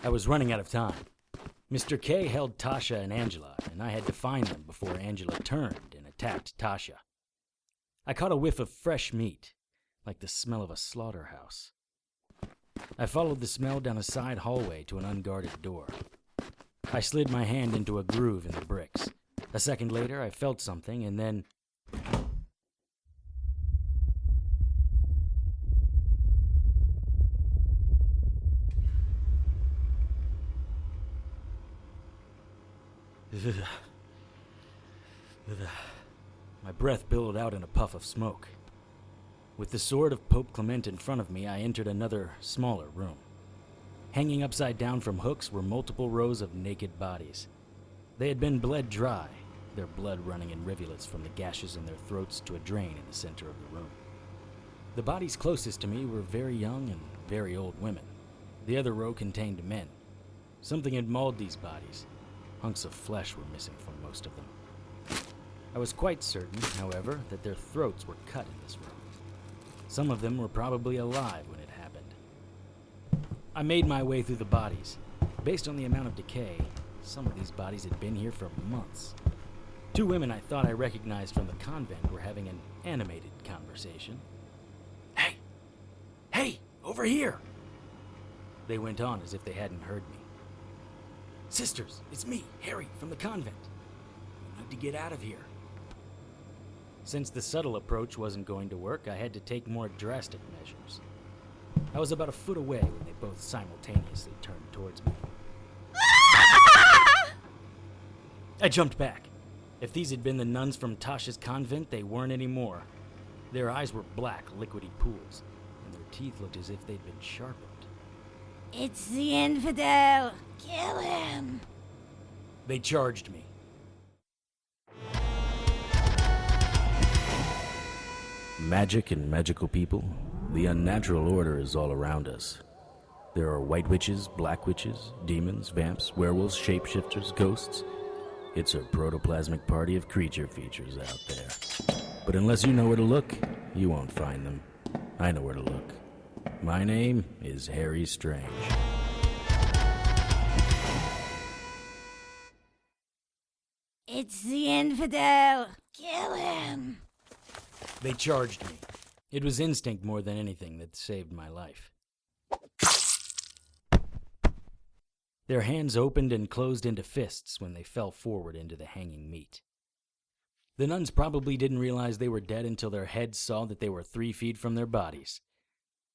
I was running out of time. Mr. K held Tasha and Angela, and I had to find them before Angela turned and attacked Tasha. I caught a whiff of fresh meat, like the smell of a slaughterhouse. I followed the smell down a side hallway to an unguarded door. I slid my hand into a groove in the bricks. A second later, I felt something, and then... My breath billowed out in a puff of smoke. With the sword of Pope Clement in front of me, I entered another, smaller room. Hanging upside down from hooks were multiple rows of naked bodies. They had been bled dry, their blood running in rivulets from the gashes in their throats to a drain in the center of the room. The bodies closest to me were very young and very old women. The other row contained men. Something had mauled these bodies. Hunks of flesh were missing from most of them. I was quite certain, however, that their throats were cut in this room. Some of them were probably alive when it happened. I made my way through the bodies. Based on the amount of decay, some of these bodies had been here for months. Two women I thought I recognized from the convent were having an animated conversation. "Hey! Hey! Over here!" They went on as if they hadn't heard me. "Sisters, it's me, Harry, from the convent. We need to get out of here." Since the subtle approach wasn't going to work, I had to take more drastic measures. I was about a foot away when they both simultaneously turned towards me. I jumped back. If these had been the nuns from Tasha's convent, they weren't anymore. Their eyes were black, liquidy pools, and their teeth looked as if they'd been sharpened. "It's the infidel! Kill him!" They charged me. Magic and magical people, the unnatural order is all around us. There are white witches, black witches, demons, vamps, werewolves, shapeshifters, ghosts. It's a protoplasmic party of creature features out there. But unless you know where to look, you won't find them. I know where to look. My name is Harry Strange. "It's the infidel! Kill him!" They charged me. It was instinct more than anything that saved my life. Their hands opened and closed into fists when they fell forward into the hanging meat. The nuns probably didn't realize they were dead until their heads saw that they were 3 feet from their bodies.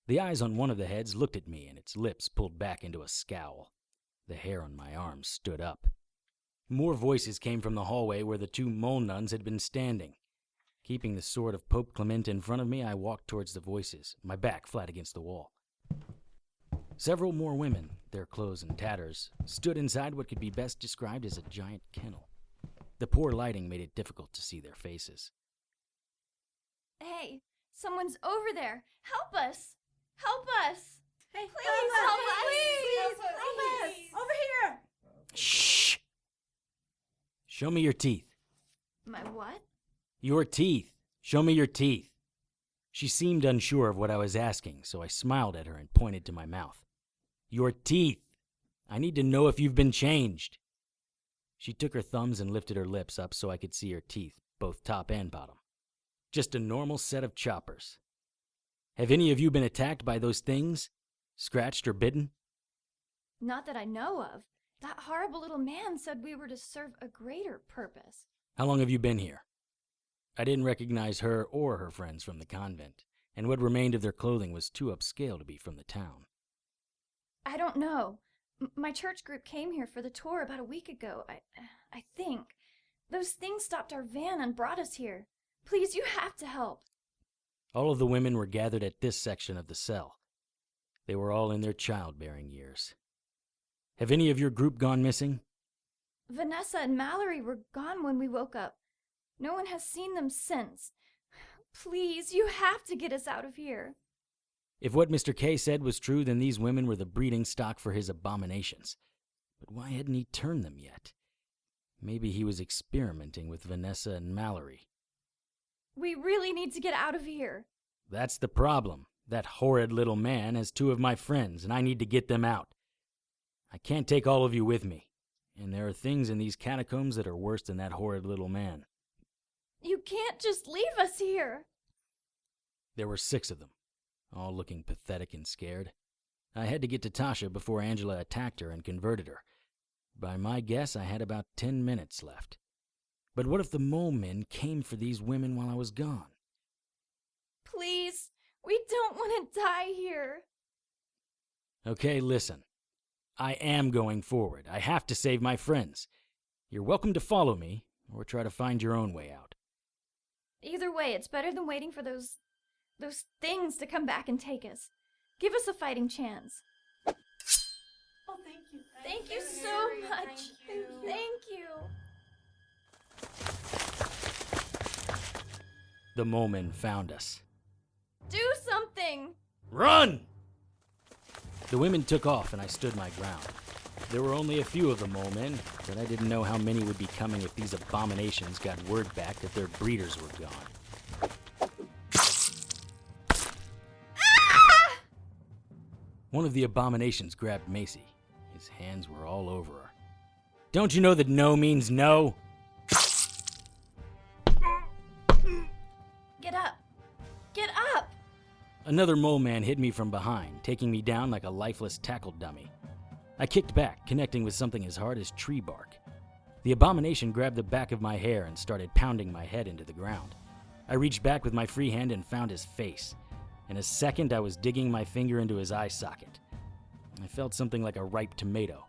The eyes on one of the heads looked at me, and its lips pulled back into a scowl. The hair on my arms stood up. More voices came from the hallway where the 2 mole nuns had been standing. Keeping the sword of Pope Clement in front of me, I walked towards the voices, my back flat against the wall. Several more women, their clothes in tatters, stood inside what could be best described as a giant kennel. The poor lighting made it difficult to see their faces. "Hey, someone's over there. Help us! Help us! Hey, Please help us! Please help us! Over here! Shh! Show me your teeth. My what? Your teeth. Show me your teeth. She seemed unsure of what I was asking, so I smiled at her and pointed to my mouth. Your teeth. I need to know if you've been changed. She took her thumbs and lifted her lips up so I could see her teeth, both top and bottom. Just a normal set of choppers. Have any of you been attacked by those things? Scratched or bitten? Not that I know of. That horrible little man said we were to serve a greater purpose. How long have you been here? I didn't recognize her or her friends from the convent, and what remained of their clothing was too upscale to be from the town. I don't know. My church group came here for the tour about a week ago, I think. Those things stopped our van and brought us here. Please, you have to help. All of the women were gathered at this section of the cell. They were all in their childbearing years. Have any of your group gone missing? Vanessa and Mallory were gone when we woke up. No one has seen them since. Please, you have to get us out of here. If what Mr. K said was true, then these women were the breeding stock for his abominations. But why hadn't he turned them yet? Maybe he was experimenting with Vanessa and Mallory. We really need to get out of here. That's the problem. That horrid little man has 2 of my friends, and I need to get them out. I can't take all of you with me, and there are things in these catacombs that are worse than that horrid little man. You can't just leave us here. There were 6 of them, all looking pathetic and scared. I had to get to Tasha before Angela attacked her and converted her. By my guess, I had about 10 minutes left. But what if the mole men came for these women while I was gone? Please, we don't want to die here. Okay, listen. I am going forward. I have to save my friends. You're welcome to follow me, or try to find your own way out. Either way, it's better than waiting for those things to come back and take us. Give us a fighting chance. Oh, thank you. Thank you so much. Thank you. The mole men found us. Do something! Run! The women took off and I stood my ground. There were only a few of the mole men, but I didn't know how many would be coming if these abominations got word back that their breeders were gone. Ah! One of the abominations grabbed Macy. His hands were all over her. Don't you know that no means no? Get up! Get up! Another mole man hit me from behind, taking me down like a lifeless tackle dummy. I kicked back, connecting with something as hard as tree bark. The abomination grabbed the back of my hair and started pounding my head into the ground. I reached back with my free hand and found his face. In a second, I was digging my finger into his eye socket. I felt something like a ripe tomato.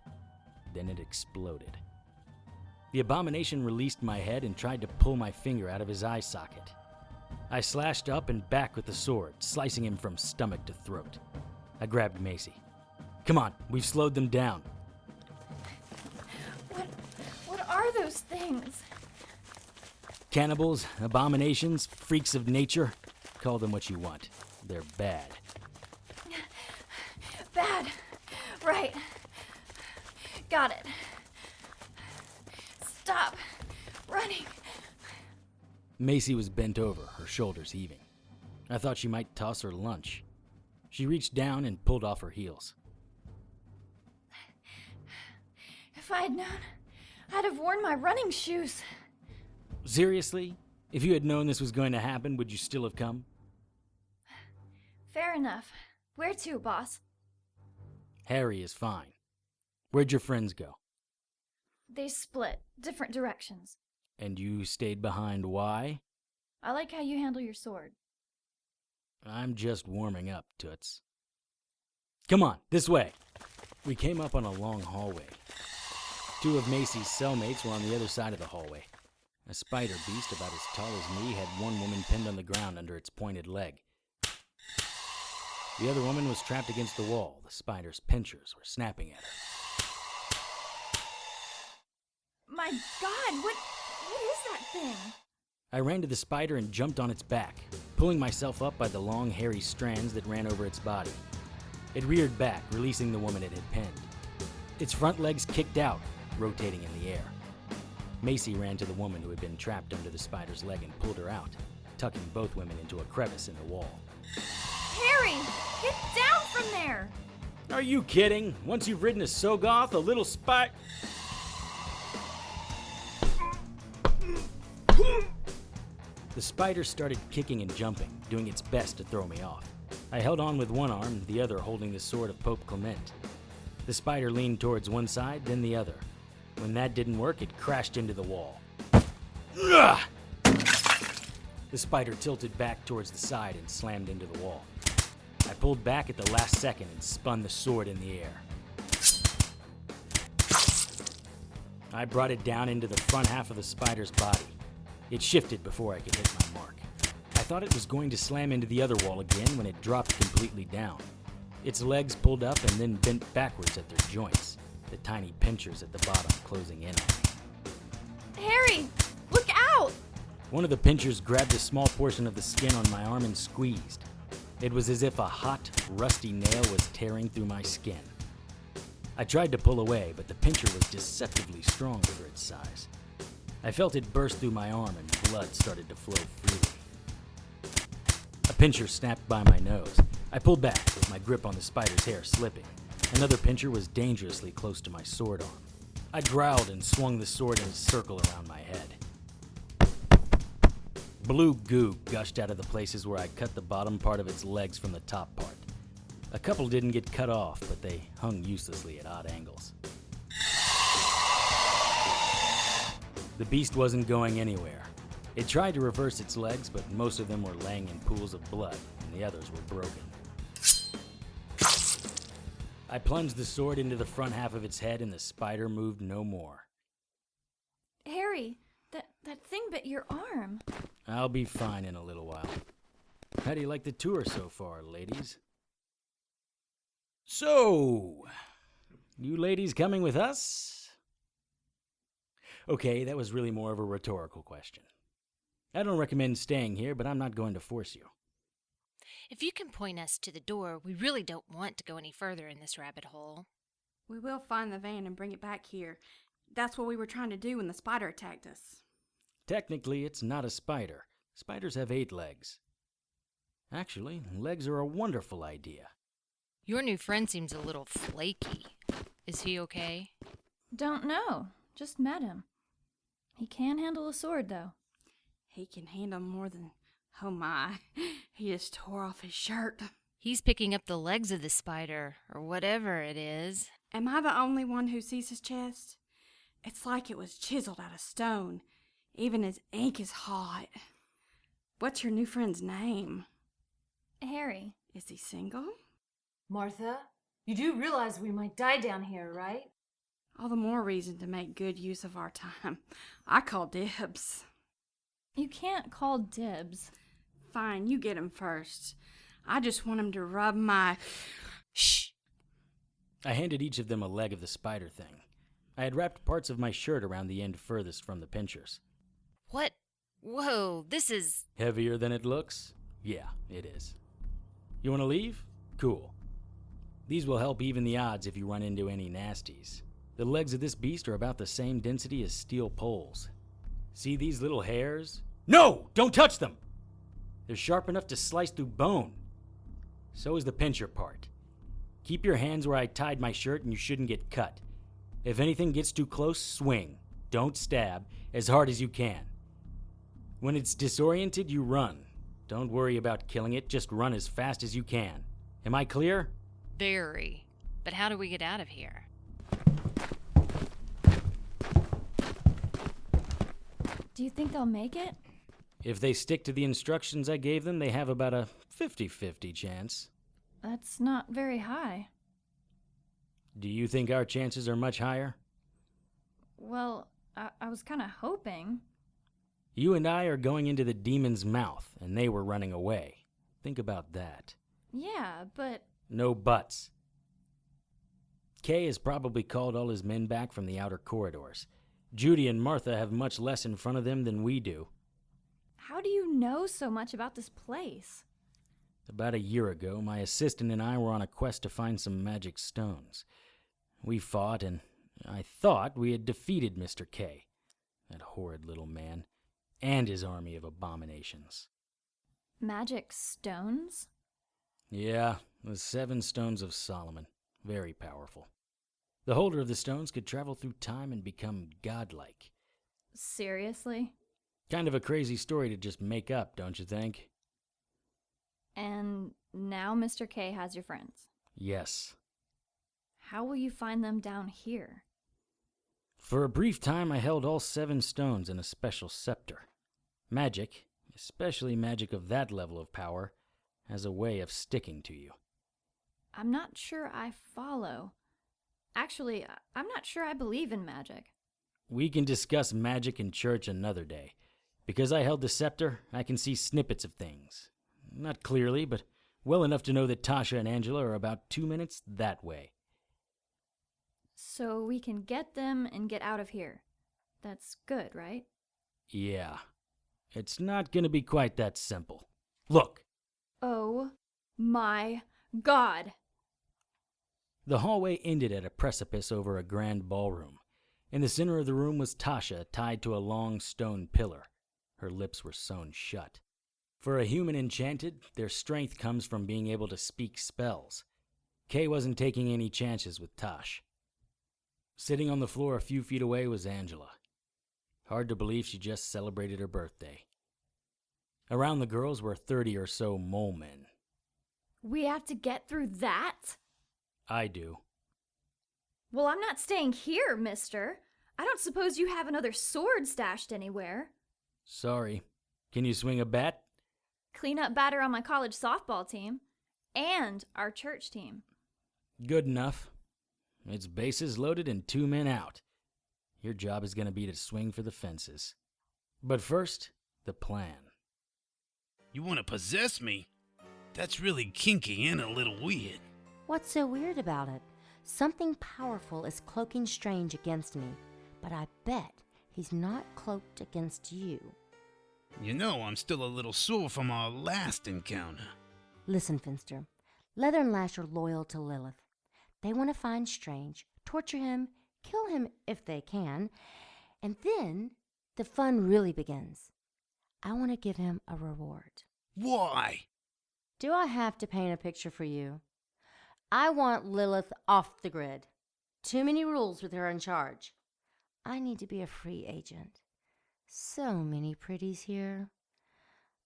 Then it exploded. The abomination released my head and tried to pull my finger out of his eye socket. I slashed up and back with the sword, slicing him from stomach to throat. I grabbed Macy. Come on, we've slowed them down. What are those things? Cannibals, abominations, freaks of nature. Call them what you want. They're bad. Bad. Right. Got it. Stop running. Macy was bent over, her shoulders heaving. I thought she might toss her lunch. She reached down and pulled off her heels. If I had known, I'd have worn my running shoes. Seriously? If you had known this was going to happen, would you still have come? Fair enough. Where to, boss? Harry is fine. Where'd your friends go? They split, different directions. And you stayed behind why? I like how you handle your sword. I'm just warming up, Toots. Come on, this way. We came up on a long hallway. 2 of Macy's cellmates were on the other side of the hallway. A spider beast about as tall as me had one woman pinned on the ground under its pointed leg. The other woman was trapped against the wall. The spider's pincers were snapping at her. My God, what is that thing? I ran to the spider and jumped on its back, pulling myself up by the long, hairy strands that ran over its body. It reared back, releasing the woman it had pinned. Its front legs kicked out, rotating in the air. Macy ran to the woman who had been trapped under the spider's leg and pulled her out, tucking both women into a crevice in the wall. Harry, get down from there! Are you kidding? Once you've ridden a Sogoth, a little spider... The spider started kicking and jumping, doing its best to throw me off. I held on with one arm, the other holding the sword of Pope Clement. The spider leaned towards one side, then the other. When that didn't work, it crashed into the wall. Ugh! The spider tilted back towards the side and slammed into the wall. I pulled back at the last second and spun the sword in the air. I brought it down into the front half of the spider's body. It shifted before I could hit my mark. I thought it was going to slam into the other wall again when it dropped completely down. Its legs pulled up and then bent backwards at their joints, the tiny pinchers at the bottom closing in on me. Harry, look out! One of the pinchers grabbed a small portion of the skin on my arm and squeezed. It was as if a hot, rusty nail was tearing through my skin. I tried to pull away, but the pincher was deceptively strong for its size. I felt it burst through my arm and blood started to flow freely. A pincher snapped by my nose. I pulled back, with my grip on the spider's hair slipping. Another pincher was dangerously close to my sword arm. I growled and swung the sword in a circle around my head. Blue goo gushed out of the places where I cut the bottom part of its legs from the top part. A couple didn't get cut off, but they hung uselessly at odd angles. The beast wasn't going anywhere. It tried to reverse its legs, but most of them were laying in pools of blood, and the others were broken. I plunged the sword into the front half of its head, and the spider moved no more. Harry, that thing bit your arm. I'll be fine in a little while. How do you like the tour so far, ladies? So, you ladies coming with us? Okay, that was really more of a rhetorical question. I don't recommend staying here, but I'm not going to force you. If you can point us to the door, we really don't want to go any further in this rabbit hole. We will find the van and bring it back here. That's what we were trying to do when the spider attacked us. Technically, it's not a spider. Spiders have 8 legs. Actually, legs are a wonderful idea. Your new friend seems a little flaky. Is he okay? Don't know. Just met him. He can handle a sword, though. He can handle more than... Oh my, he just tore off his shirt. He's picking up the legs of the spider, or whatever it is. Am I the only one who sees his chest? It's like it was chiseled out of stone. Even his ink is hot. What's your new friend's name? Harry. Is he single? Martha, you do realize we might die down here, right? All the more reason to make good use of our time. I call dibs. You can't call dibs. Fine, you get him first. I just want him to rub my... Shh! I handed each of them a leg of the spider thing. I had wrapped parts of my shirt around the end furthest from the pinchers. What? Whoa, this is... Heavier than it looks? Yeah, it is. You want to leave? Cool. These will help even the odds if you run into any nasties. The legs of this beast are about the same density as steel poles. See these little hairs? No! Don't touch them! They're sharp enough to slice through bone. So is the pincher part. Keep your hands where I tied my shirt and you shouldn't get cut. If anything gets too close, swing. Don't stab, as hard as you can. When it's disoriented, you run. Don't worry about killing it, just run as fast as you can. Am I clear? Very. But how do we get out of here? Do you think they'll make it? If they stick to the instructions I gave them, they have about a 50-50 chance. That's not very high. Do you think our chances are much higher? Well, I was kind of hoping. You and I are going into the demon's mouth, and they were running away. Think about that. Yeah, but... No buts. Kay has probably called all his men back from the outer corridors. Judy and Martha have much less in front of them than we do. How do you know so much about this place? About a year ago, my assistant and I were on a quest to find some magic stones. We fought, and I thought we had defeated Mr. K, that horrid little man, and his army of abominations. Magic stones? Yeah, the 7 stones of Solomon. Very powerful. The holder of the stones could travel through time and become godlike. Seriously? Kind of a crazy story to just make up, don't you think? And now Mr. K has your friends? Yes. How will you find them down here? For a brief time, I held all 7 stones in a special scepter. Magic, especially magic of that level of power, has a way of sticking to you. I'm not sure I follow. Actually, I'm not sure I believe in magic. We can discuss magic in church another day. Because I held the scepter, I can see snippets of things. Not clearly, but well enough to know that Tasha and Angela are about 2 minutes that way. So we can get them and get out of here. That's good, right? Yeah. It's not gonna be quite that simple. Look! Oh my God! The hallway ended at a precipice over a grand ballroom. In the center of the room was Tasha, tied to a long stone pillar. Her lips were sewn shut. For a human enchanted, their strength comes from being able to speak spells. Kay wasn't taking any chances with Tosh. Sitting on the floor a few feet away was Angela. Hard to believe she just celebrated her birthday. Around the girls were 30 or so mole men. We have to get through that? I do. Well, I'm not staying here, mister. I don't suppose you have another sword stashed anywhere. Sorry. Can you swing a bat? Clean-up batter on my college softball team. And our church team. Good enough. It's bases loaded and 2 men out. Your job is going to be to swing for the fences. But first, the plan. You want to possess me? That's really kinky and a little weird. What's so weird about it? Something powerful is cloaking Strange against me, but I bet he's not cloaked against you. You know, I'm still a little sore from our last encounter. Listen, Finster. Leather and Lash are loyal to Lilith. They want to find Strange, torture him, kill him if they can, and then the fun really begins. I want to give him a reward. Why? Do I have to paint a picture for you? I want Lilith off the grid. Too many rules with her in charge. I need to be a free agent. So many pretties here.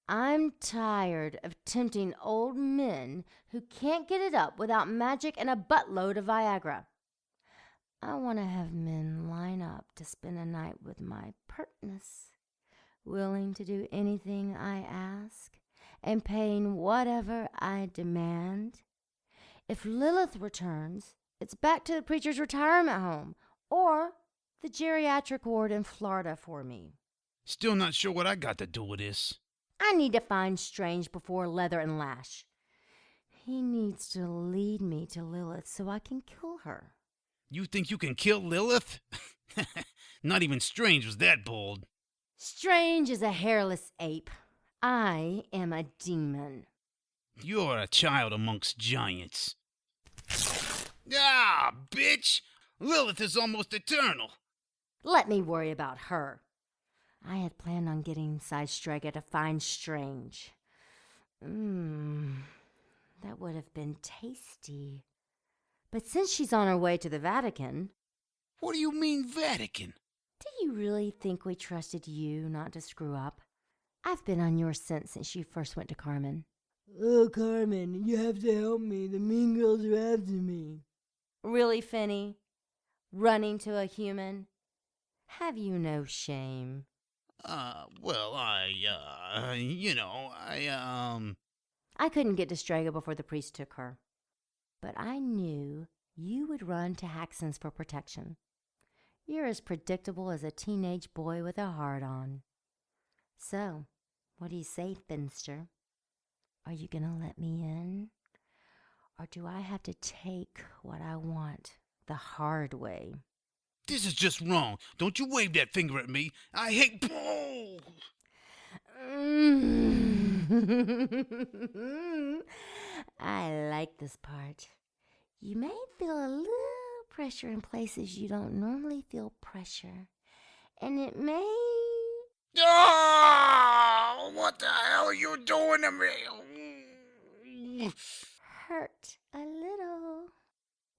I'm tired of tempting old men who can't get it up without magic and a buttload of Viagra. I want to have men line up to spend a night with my pertness, willing to do anything I ask and paying whatever I demand. If Lilith returns, it's back to the preacher's retirement home or the geriatric ward in Florida for me. Still not sure what I got to do with this. I need to find Strange before Leather and Lash. He needs to lead me to Lilith so I can kill her. You think you can kill Lilith? Not even Strange was that bold. Strange is a hairless ape. I am a demon. You're a child amongst giants. Ah, bitch! Lilith is almost eternal. Let me worry about her. I had planned on getting Sidestriker to find Strange. That would have been tasty. But since she's on her way to the Vatican... What do you mean, Vatican? Do you really think we trusted you not to screw up? I've been on your scent since you first went to Carmen. Oh, Carmen, you have to help me. The mean girls are after me. Really, Finny? Running to a human? Have you no shame? I couldn't get to Strega before the priest took her. But I knew you would run to Haxon's for protection. You're as predictable as a teenage boy with a heart-on. So, what do you say, Finster? Are you gonna let me in? Or do I have to take what I want the hard way? This is just wrong. Don't you wave that finger at me. I hate bull. I like this part. You may feel a little pressure in places you don't normally feel pressure. And it may... Oh, what the hell are you doing to me? hurt a little.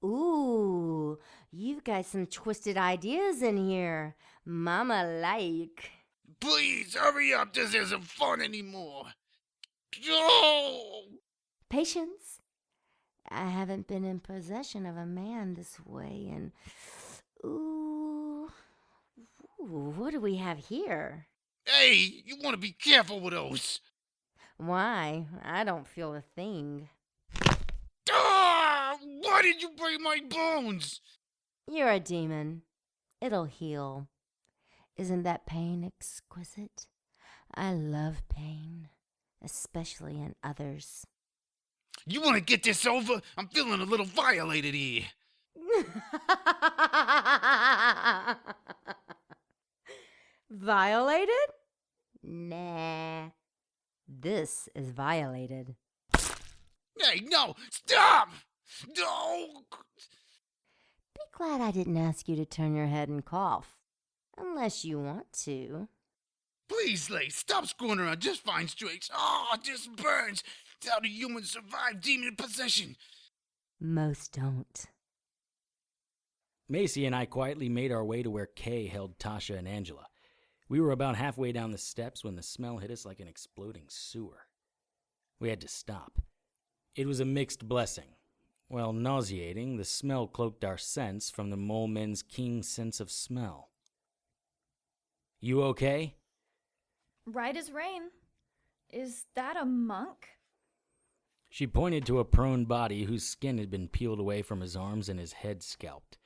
Ooh, you've got some twisted ideas in here. Mama like. Please, hurry up. This isn't fun anymore. Oh! Patience. I haven't been in possession of a man this way, and... Ooh, what do we have here? Hey, you want to be careful with those. Why? I don't feel a thing. Ah! Why did you break my bones? You're a demon. It'll heal. Isn't that pain exquisite? I love pain, especially in others. You want to get this over? I'm feeling a little violated here. Violated? Nah. This is violated. Hey, no! Stop! No! Be glad I didn't ask you to turn your head and cough. Unless you want to. Please, Lay, stop screwing around. Just find straight. Oh, this burns. It's how do humans survive demon possession? Most don't. Macy and I quietly made our way to where Kay held Tasha and Angela. We were about halfway down the steps when the smell hit us like an exploding sewer. We had to stop. It was a mixed blessing. While nauseating, the smell cloaked our sense from the mole men's keen sense of smell. You okay? Right as rain. Is that a monk? She pointed to a prone body whose skin had been peeled away from his arms and his head scalped.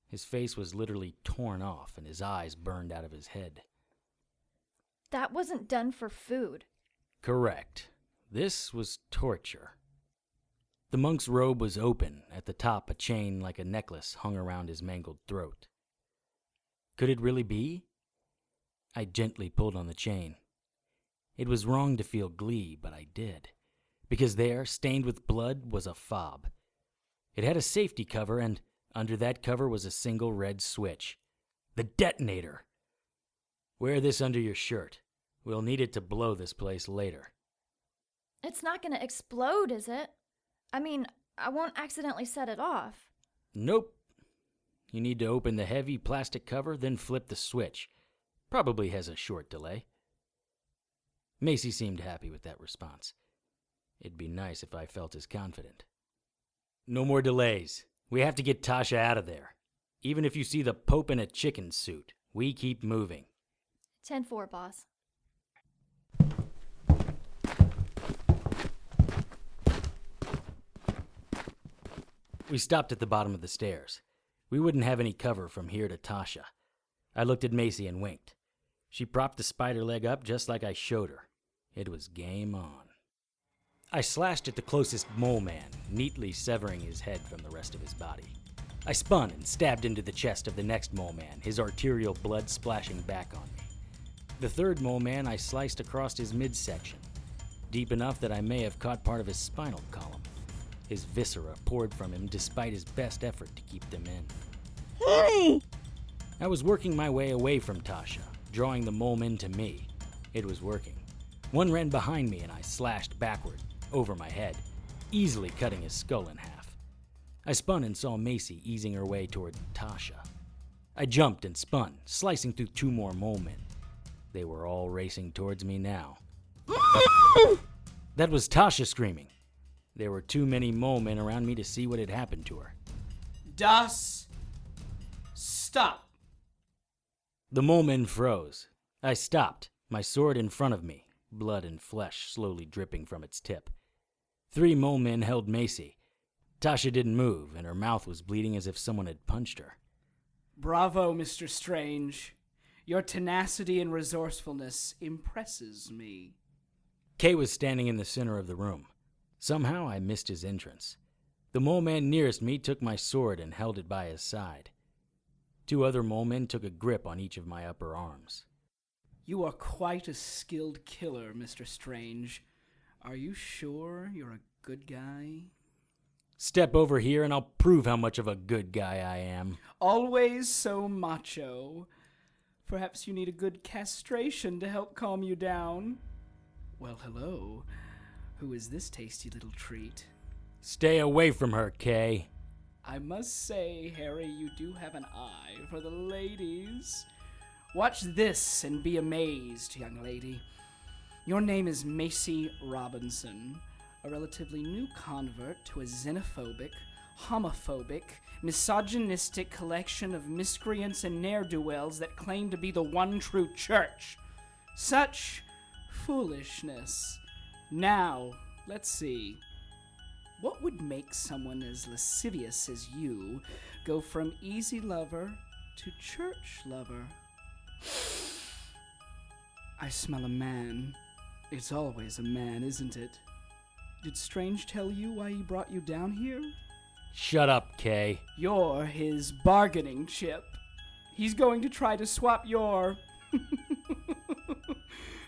His face was literally torn off and his eyes burned out of his head. That wasn't done for food. Correct. This was torture. The monk's robe was open. At the top, a chain like a necklace hung around his mangled throat. Could it really be? I gently pulled on the chain. It was wrong to feel glee, but I did. Because there, stained with blood, was a fob. It had a safety cover, and under that cover was a single red switch. The detonator! Wear this under your shirt. We'll need it to blow this place later. It's not gonna explode, is it? I mean, I won't accidentally set it off. Nope. You need to open the heavy plastic cover, then flip the switch. Probably has a short delay. Macy seemed happy with that response. It'd be nice if I felt as confident. No more delays. We have to get Tasha out of there. Even if you see the Pope in a chicken suit, we keep moving. 10-4, boss. We stopped at the bottom of the stairs. We wouldn't have any cover from here to Tasha. I looked at Macy and winked. She propped the spider leg up just like I showed her. It was game on. I slashed at the closest mole man, neatly severing his head from the rest of his body. I spun and stabbed into the chest of the next mole man, his arterial blood splashing back on me. The third mole man I sliced across his midsection, deep enough that I may have caught part of his spinal column. His viscera poured from him despite his best effort to keep them in. I was working my way away from Tasha, drawing the mole men to me. It was working. One ran behind me and I slashed backward, over my head, easily cutting his skull in half. I spun and saw Macy easing her way toward Tasha. I jumped and spun, slicing through two more mole men. They were all racing towards me now. That was Tasha screaming. There were too many mole men around me to see what had happened to her. Das. Stop. The mole men froze. I stopped, my sword in front of me, blood and flesh slowly dripping from its tip. 3 mole men held Macy. Tasha didn't move, and her mouth was bleeding as if someone had punched her. Bravo, Mr. Strange. Your tenacity and resourcefulness impresses me. Kay was standing in the center of the room. Somehow I missed his entrance. The mole man nearest me took my sword and held it by his side. 2 other mole men took a grip on each of my upper arms. You are quite a skilled killer, Mr. Strange. Are you sure you're a good guy? Step over here and I'll prove how much of a good guy I am. Always so macho. Perhaps you need a good castration to help calm you down. Well, hello. Who is this tasty little treat? Stay away from her, Kay. I must say, Harry, you do have an eye for the ladies. Watch this and be amazed, young lady. Your name is Macy Robinson, a relatively new convert to a xenophobic, homophobic, misogynistic collection of miscreants and ne'er-do-wells that claim to be the one true church. Such foolishness. Now, let's see. What would make someone as lascivious as you go from easy lover to church lover? I smell a man. It's always a man, isn't it? Did Strange tell you why he brought you down here? Shut up, Kay. You're his bargaining chip. He's going to try to swap your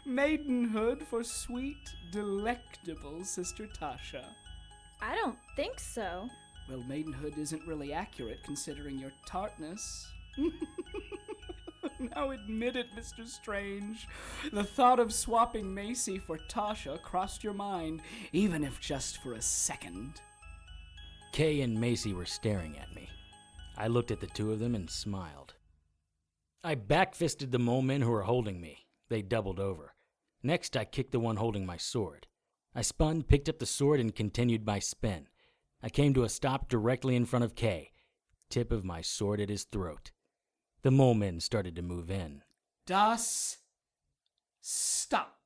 maidenhood for sweet, delectable Sister Tasha. I don't think so. Well, maidenhood isn't really accurate considering your tartness. Now admit it, Mr. Strange. The thought of swapping Macy for Tasha crossed your mind, even if just for a second. Kay and Macy were staring at me. I looked at the two of them and smiled. I backfisted the mole men who were holding me. They doubled over. Next, I kicked the one holding my sword. I spun, picked up the sword, and continued my spin. I came to a stop directly in front of Kay, tip of my sword at his throat. The mole men started to move in. Das stop.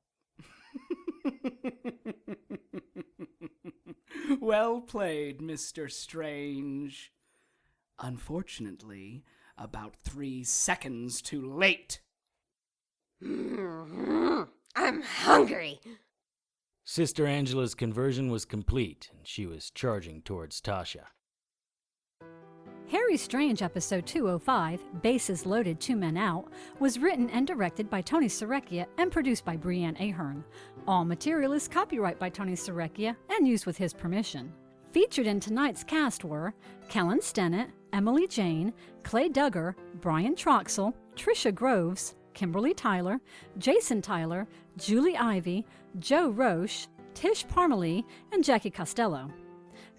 Well played, Mr. Strange. Unfortunately, about 3 seconds too late. I'm hungry. Sister Angela's conversion was complete, and she was charging towards Tasha. Harry Strange episode 205, Bases Loaded, 2 Men Out, was written and directed by Tony Serecchia and produced by Brianne Ahern. All material is copyright by Tony Serecchia and used with his permission. Featured in tonight's cast were Kellen Stennett, Emily Jane, Clay Duggar, Brian Troxell, Tricia Groves, Kimberly Tyler, Jason Tyler, Julie Ivey, Joe Roesch, Tisch Parmelee, and Jackie Costello.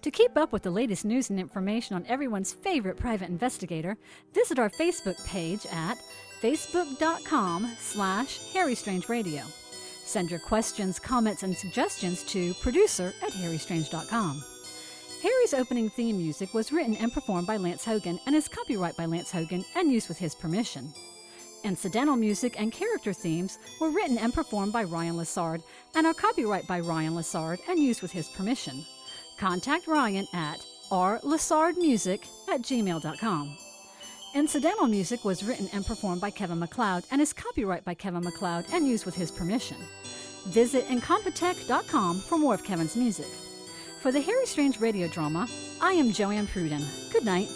To keep up with the latest news and information on everyone's favorite private investigator, visit our Facebook page at facebook.com/HarryStrangeRadio. Send your questions, comments, and suggestions to producer@harrystrange.com. Harry's opening theme music was written and performed by Lance Hogan and is copyright by Lance Hogan and used with his permission. Incidental music and character themes were written and performed by Ryan Lessard and are copyright by Ryan Lessard and used with his permission. Contact Ryan at rlessardmusic@gmail.com. Incidental music was written and performed by Kevin MacLeod and is copyright by Kevin MacLeod and used with his permission. Visit incompetech.com for more of Kevin's music. For the Harry Strange radio drama, I am JoAnn Pruden. Good night.